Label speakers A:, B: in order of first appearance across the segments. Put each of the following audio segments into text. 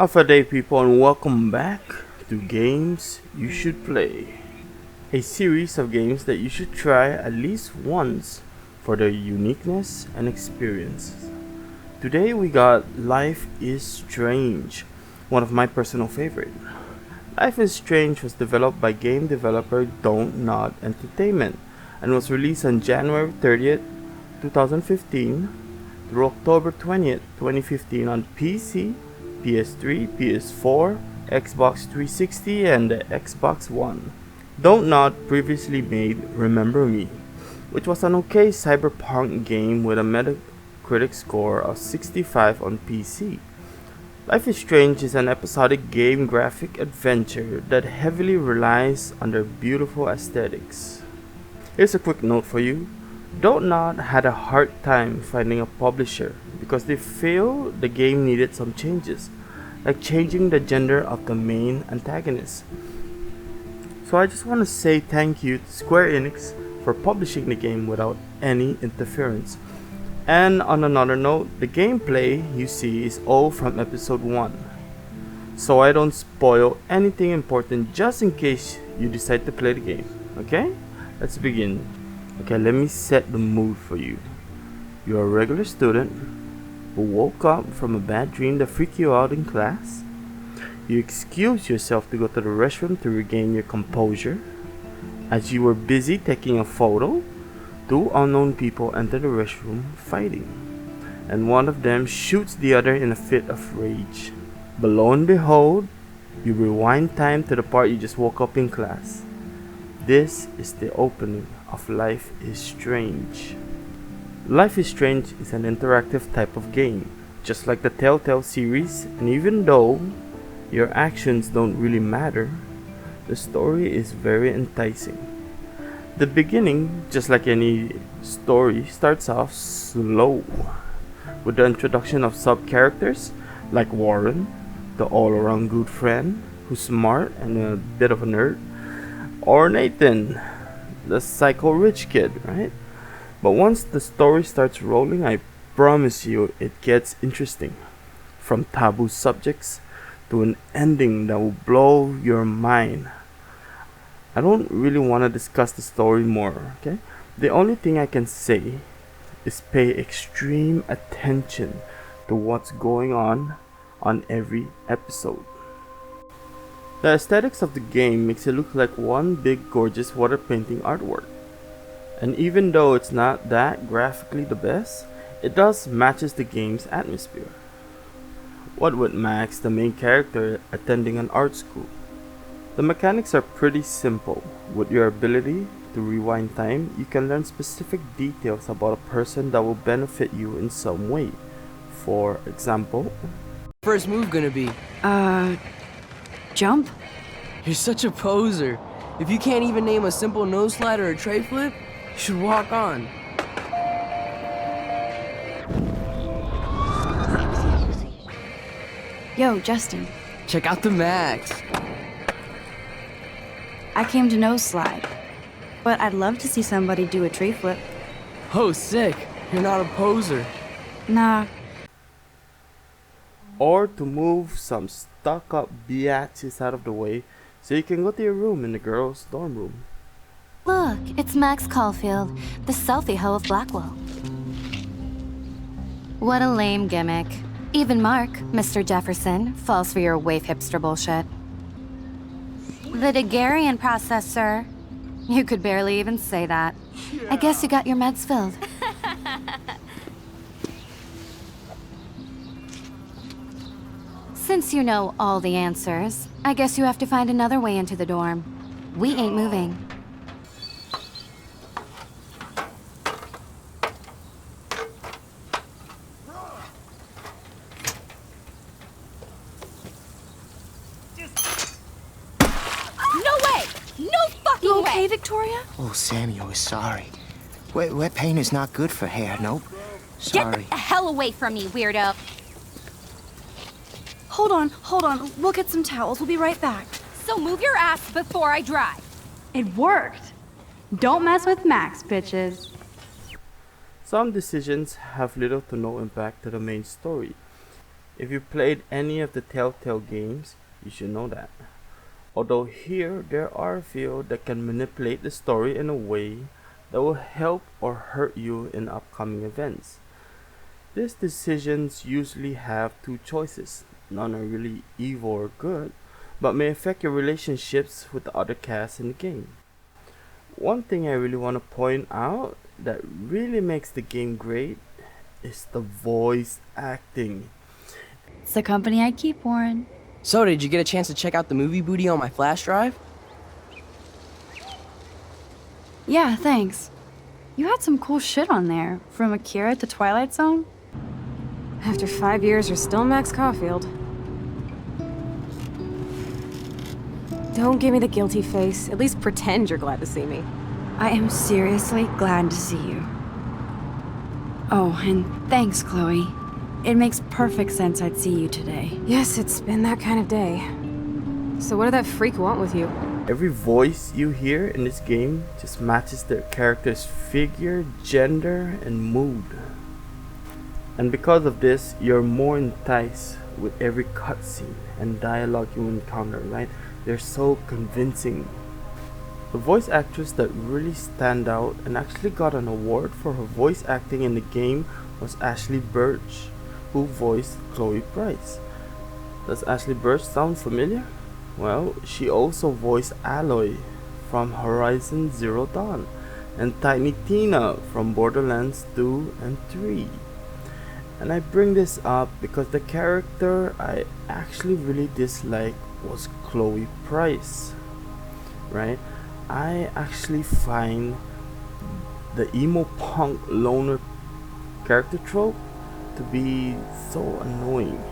A: Alpha Day people, and welcome back to Games You Should Play, a series of games that you should try at least once for their uniqueness and experiences. Today we got Life is Strange, one of my personal favorite. Life is Strange was developed by game developer Dontnod Entertainment and was released on January 30th, 2015 through October 20th, 2015 on PC, PS3, PS4, Xbox 360, and the Xbox One. Dontnod previously made Remember Me, which was an okay cyberpunk game with a Metacritic score of 65 on PC. Life is Strange is an episodic game graphic adventure that heavily relies on their beautiful aesthetics. Here's a quick note for you. Dontnod had a hard time finding a publisher because they feel the game needed some changes, like changing the gender of the main antagonist. So I just want to say thank you to Square Enix for publishing the game without any interference. And on another note, the gameplay you see is all from episode 1. So I don't spoil anything important just in case you decide to play the game. Okay? Let's begin. Okay, let me set the mood for you. You're a regular student who woke up from a bad dream that freaked you out in class. You excuse yourself to go to the restroom to regain your composure. As you were busy taking a photo, two unknown people enter the restroom fighting, and one of them shoots the other in a fit of rage. But lo and behold, you rewind time to the part you just woke up in class. This is the opening of Life is Strange. Life is Strange is an interactive type of game, just like the Telltale series, and even though your actions don't really matter, the story is very enticing. The beginning, just like any story, starts off slow, with the introduction of sub-characters like Warren, the all-around good friend who's smart and a bit of a nerd, or Nathan, the psycho rich kid, right? But once the story starts rolling, I promise you it gets interesting. From taboo subjects to an ending that will blow your mind. I don't really want to discuss the story more, okay? The only thing I can say is pay extreme attention to what's going on every episode. The aesthetics of the game makes it look like one big gorgeous water painting artwork. And even though it's not that graphically the best, it does matches the game's atmosphere. What with Max, the main character, attending an art school? The mechanics are pretty simple. With your ability to rewind time, you can learn specific details about a person that will benefit you in some way. For example,
B: First move gonna be?
C: Jump?
B: You're such a poser. If you can't even name a simple nose slide or a tray flip, you should walk on.
C: Yo, Justin.
B: Check out the Max.
C: I came to nose slide, but I'd love to see somebody do a tree flip.
B: Oh, sick. You're not a poser.
C: Nah,
A: or to move some stuck-up biatches out of the way so you can go to your room in the girls' dorm room.
D: Look, it's Max Caulfield, the selfie hoe of Blackwell. What a lame gimmick. Even Mark, Mr. Jefferson, falls for your waif hipster bullshit. The Daguerrean process, sir. You could barely even say that. I guess you got your meds filled. Since you know all the answers, I guess you have to find another way into the dorm. We ain't moving.
E: No way! No fucking
C: you
E: way!
C: okay, Victoria?
F: Oh, Samuel is sorry. Wet paint is not good for hair, nope. Sorry.
E: Get the hell away from me, weirdo!
C: Hold on. We'll get some towels. We'll be right back.
E: So move your ass before I drive.
G: It worked. Don't mess with Max, bitches.
A: Some decisions have little to no impact to the main story, If you played any of the Telltale games, you should know that. Although here there are a few that can manipulate the story in a way that will help or hurt you in upcoming events. These decisions usually have two choices. None are really evil or good, but may affect your relationships with the other cast in the game. One thing I really want to point out that really makes the game great is the voice acting.
C: It's the company I keep, Warren.
B: So, did you get a chance to check out the movie booty on my flash drive?
C: Yeah, thanks. You had some cool shit on there, from Akira to Twilight Zone.
H: After 5 years, you're still Max Caulfield. Don't give me the guilty face. At least pretend you're glad to see me.
C: I am seriously glad to see you. Oh, and thanks, Chloe. It makes perfect sense I'd see you today.
H: Yes, it's been that kind of day. So what did that freak want with you?
A: Every voice you hear in this game just matches their character's figure, gender, and mood. And because of this, you're more enticed with every cutscene and dialogue you encounter, right? They're so convincing. The voice actress that really stand out and actually got an award for her voice acting in the game was Ashley Birch, who voiced Chloe Price. Does Ashley Birch sound familiar? Well, she also voiced Aloy from Horizon Zero Dawn and Tiny Tina from Borderlands 2 and 3. And I bring this up because the character I actually really dislike was Chloe Price, right? I actually find the emo punk loner character trope to be so annoying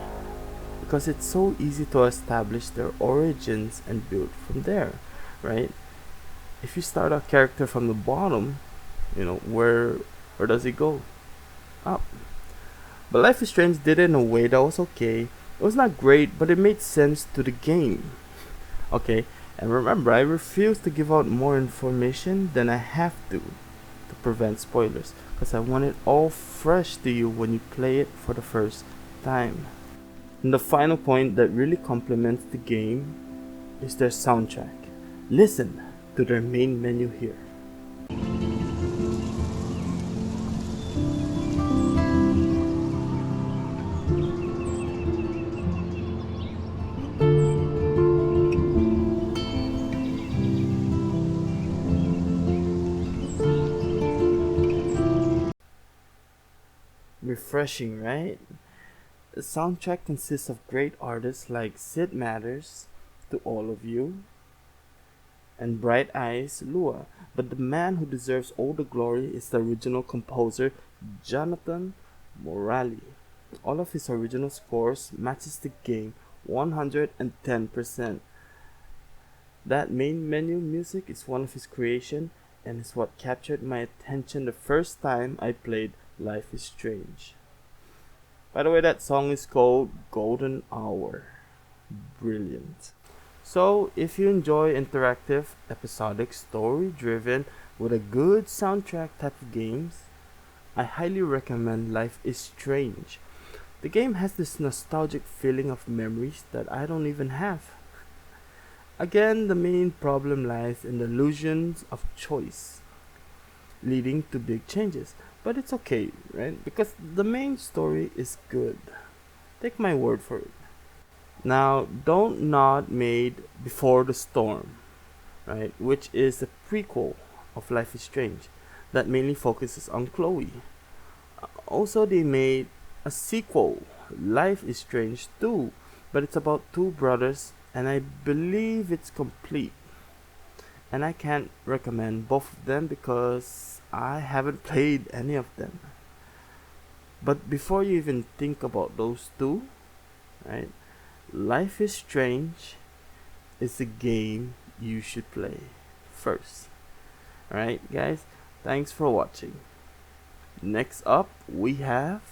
A: because it's so easy to establish their origins and build from there, right? If you start a character from the bottom, you know, where does it go? Up. But Life is Strange did it in a way that was okay. It was not great, but it made sense to the game. Okay, and remember, I refuse to give out more information than I have to prevent spoilers, because I want it all fresh to you when you play it for the first time. And the final point that really complements the game is their soundtrack. Listen to their main menu here. Refreshing, right? The soundtrack consists of great artists like Sid Matters, To All of You, and Bright Eyes Lua, but the man who deserves all the glory is the original composer, Jonathon Morali. All of his original scores matches the game 110%. That main menu music is one of his creation and is what captured my attention the first time I played Life is Strange. By the way, that song is called Golden Hour. Brilliant. So, if you enjoy interactive, episodic, story-driven, with a good soundtrack type of games, I highly recommend Life is Strange. The game has this nostalgic feeling of memories that I don't even have. Again, the main problem lies in the illusions of choice, leading to big changes. But it's okay, right? Because the main story is good. Take my word for it. Now, Dontnod made Before the Storm, right? Which is a prequel of Life is Strange that mainly focuses on Chloe. Also, they made a sequel, Life is Strange 2, but it's about two brothers, and I believe it's complete. And I can't recommend both of them because I haven't played any of them. But before you even think about those two, right, Life is Strange is a game you should play first. Alright guys, thanks for watching. Next up we have